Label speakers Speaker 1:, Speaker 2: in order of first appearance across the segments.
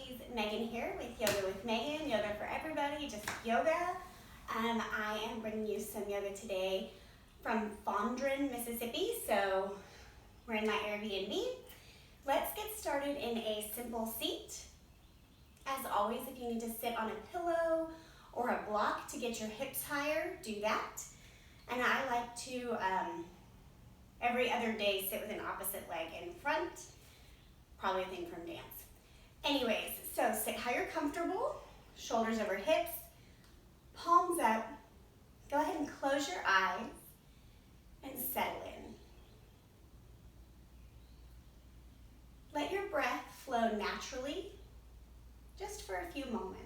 Speaker 1: Besties, Megan here with Yoga with Megan, yoga for everybody, just yoga. I am bringing you some yoga today from Fondren, Mississippi, so we're in my Airbnb. Let's get started in a simple seat. As always, if you need to sit on a pillow or a block to get your hips higher, do that. And I like to, every other day, sit with an opposite leg in front. Probably a thing from dance. Anyways, so sit how you're comfortable, shoulders over hips, palms up. Go ahead and close your eyes and settle in. Let your breath flow naturally, just for a few moments.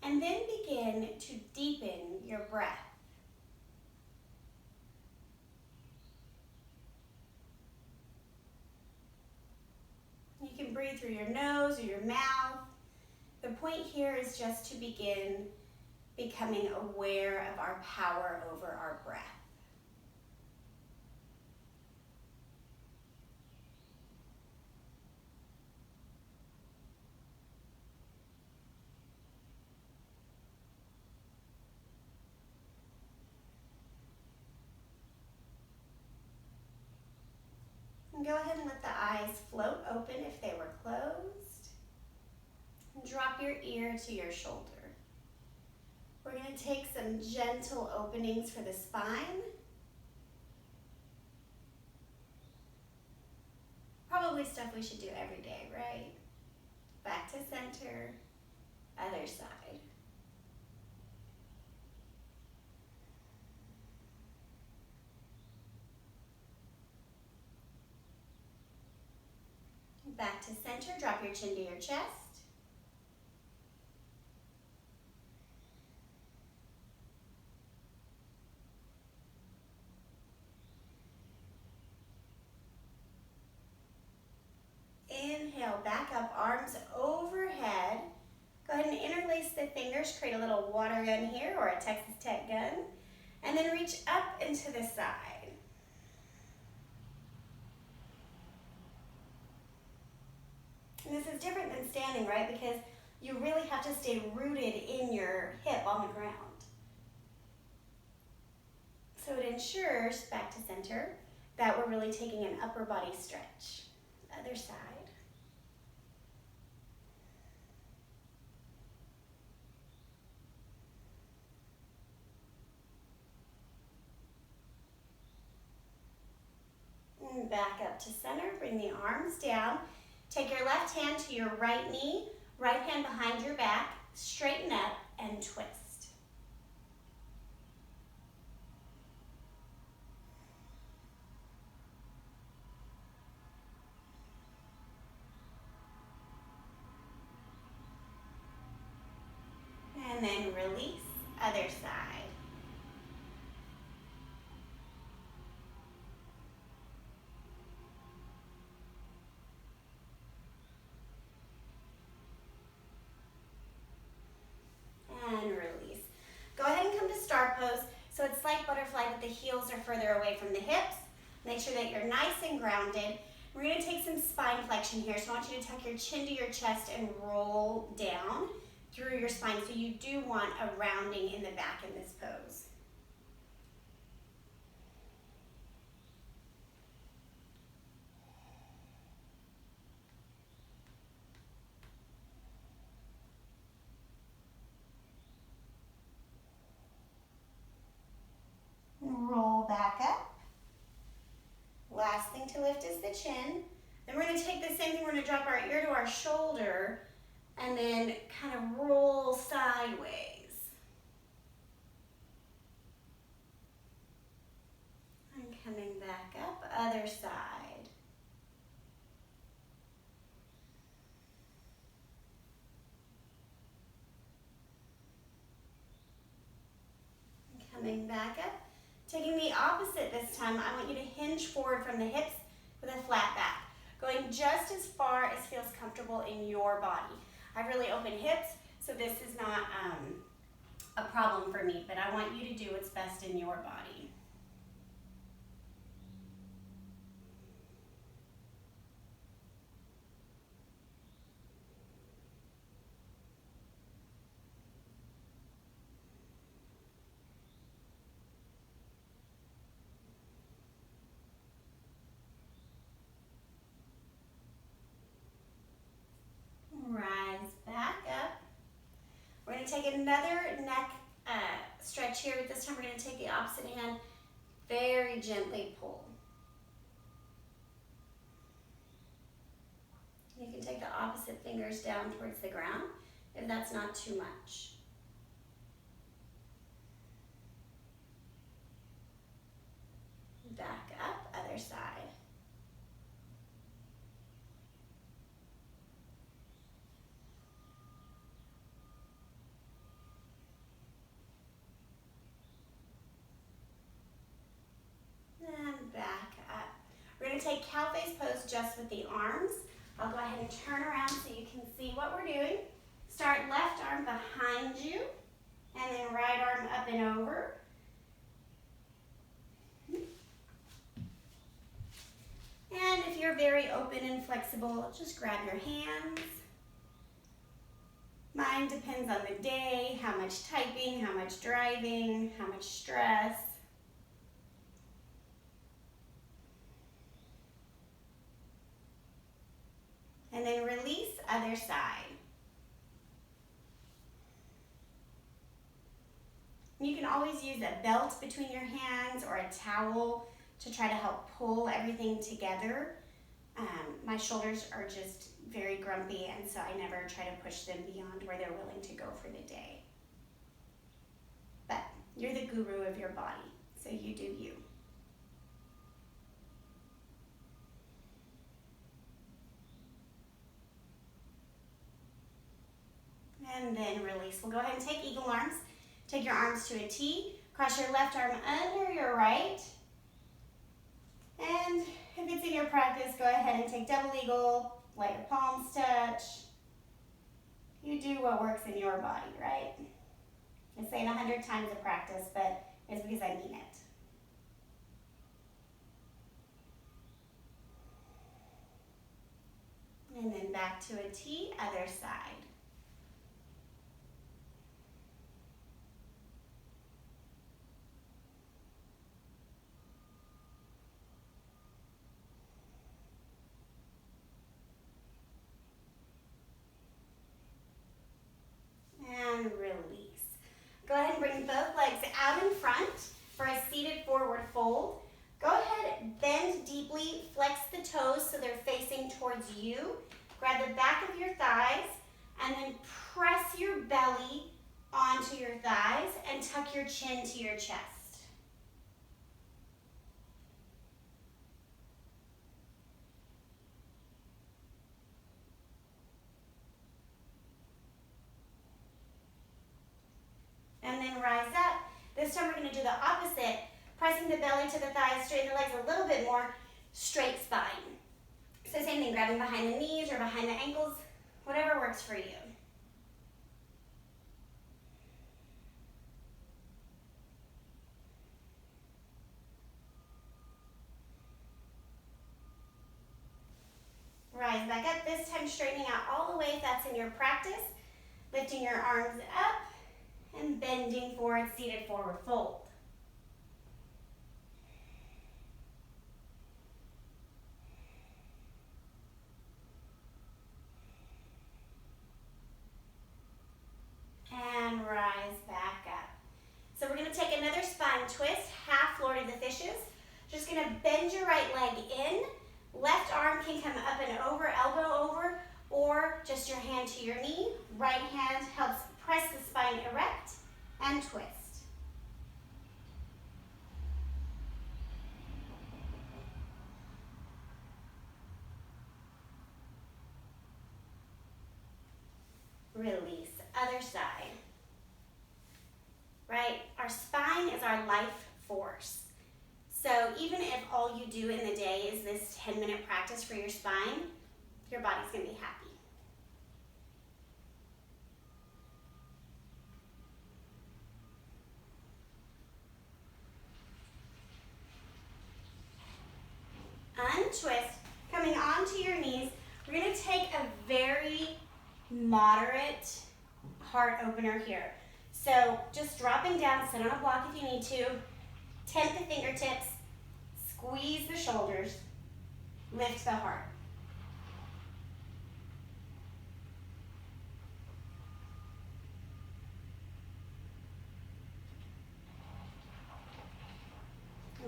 Speaker 1: And then begin to deepen your breath. You can breathe through your nose or your mouth. The point here is just to begin becoming aware of our power over our breath. And go ahead and let the eyes float open if they were closed. And drop your ear to your shoulder. We're going to take some gentle openings for the spine. Probably stuff we should do every day, right? Back to center, other side. Back to center, drop your chin to your chest. Inhale, back up, arms overhead. Go ahead and interlace the fingers, create a little water gun here or a Texas Tech gun. And then reach up into the side. And this is different than standing, right? Because you really have to stay rooted in your hip on the ground. So it ensures, back to center, that we're really taking an upper body stretch. Other side. And back up to center, bring the arms down. Take your left hand to your right knee, right hand behind your back, straighten up and twist. And then release, other side. And release. Go ahead and come to star pose. So it's like butterfly, but the heels are further away from the hips. Make sure that you're nice and grounded. We're going to take some spine flexion here. So I want you to tuck your chin to your chest and roll down through your spine. So you do want a rounding in the back in this pose. Roll back up. Last thing to lift is the chin. Then we're going to take the same thing, we're going to drop our ear to our shoulder and then kind of roll sideways. And coming back up, other side. And coming back up. Taking the opposite this time, I want you to hinge forward from the hips with a flat back. Going just as far as feels comfortable in your body. I have really open hips, so this is not a problem for me, but I want you to do what's best in your body. take another neck stretch here. This time we're going to take the opposite hand, very gently pull. You can take the opposite fingers down towards the ground if that's not too much. Back up, other side. And back up. We're going to take cow face pose just with the arms. I'll go ahead and turn around so you can see what we're doing. Start left arm behind you, and then right arm up and over. And if you're very open and flexible, just grab your hands. Mine depends on the day, how much typing, how much driving, how much stress. And then release, other side. You can always use a belt between your hands or a towel to try to help pull everything together. My shoulders are just very grumpy, and so I never try to push them beyond where they're willing to go for the day. But you're the guru of your body, so you do you. And then release. We'll go ahead and take eagle arms. Take your arms to a T. Cross your left arm under your right. And if it's in your practice, go ahead and take double eagle. Let your palms touch. You do what works in your body, right? I say it 100 times a practice, but it's because I mean it. And then back to a T, other side. And release. Go ahead and bring both legs out in front for a seated forward fold. Go ahead, bend deeply, flex the toes so they're facing towards you. Grab the back of your thighs and then press your belly onto your thighs and tuck your chin to your chest. And then rise up. This time we're going to do the opposite, pressing the belly to the thighs, straighten the legs a little bit more, straight spine. So same thing, grabbing behind the knees or behind the ankles, whatever works for you. Rise back up, this time straightening out all the way if that's in your practice. Lifting your arms up and bending forward, seated forward fold. And rise back up. So we're going to take another spine twist, half Lord of the Fishes. Just going to bend your right leg in. Left arm can come up and over, elbow over, or just your hand to your knee. Right hand helps press the spine erect and twist. Release, other side. Right, our spine is our life force. So even if all you do in the day is this 10-minute practice for your spine, your body's going to be happy. Untwist, coming onto your knees. We're going to take a very moderate heart opener here. So just dropping down, sit on a block if you need to, tent the fingertips, squeeze the shoulders, lift the heart.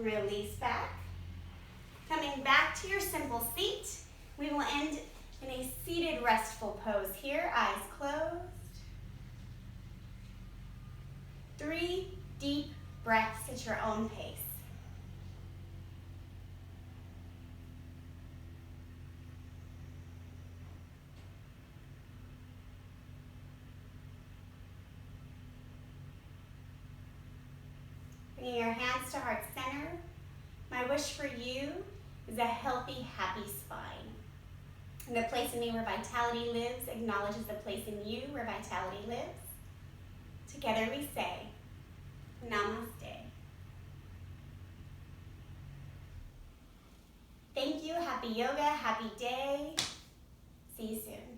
Speaker 1: Release back. Coming back to your simple seat, we will end in a seated restful pose here, eyes closed. 3 deep breaths at your own pace. Bringing your hands to heart center. My wish for you is a healthy, happy spine. And the place in me where vitality lives acknowledges the place in you where vitality lives. Together we say, Namaste. Thank you, happy yoga, happy day. See you soon.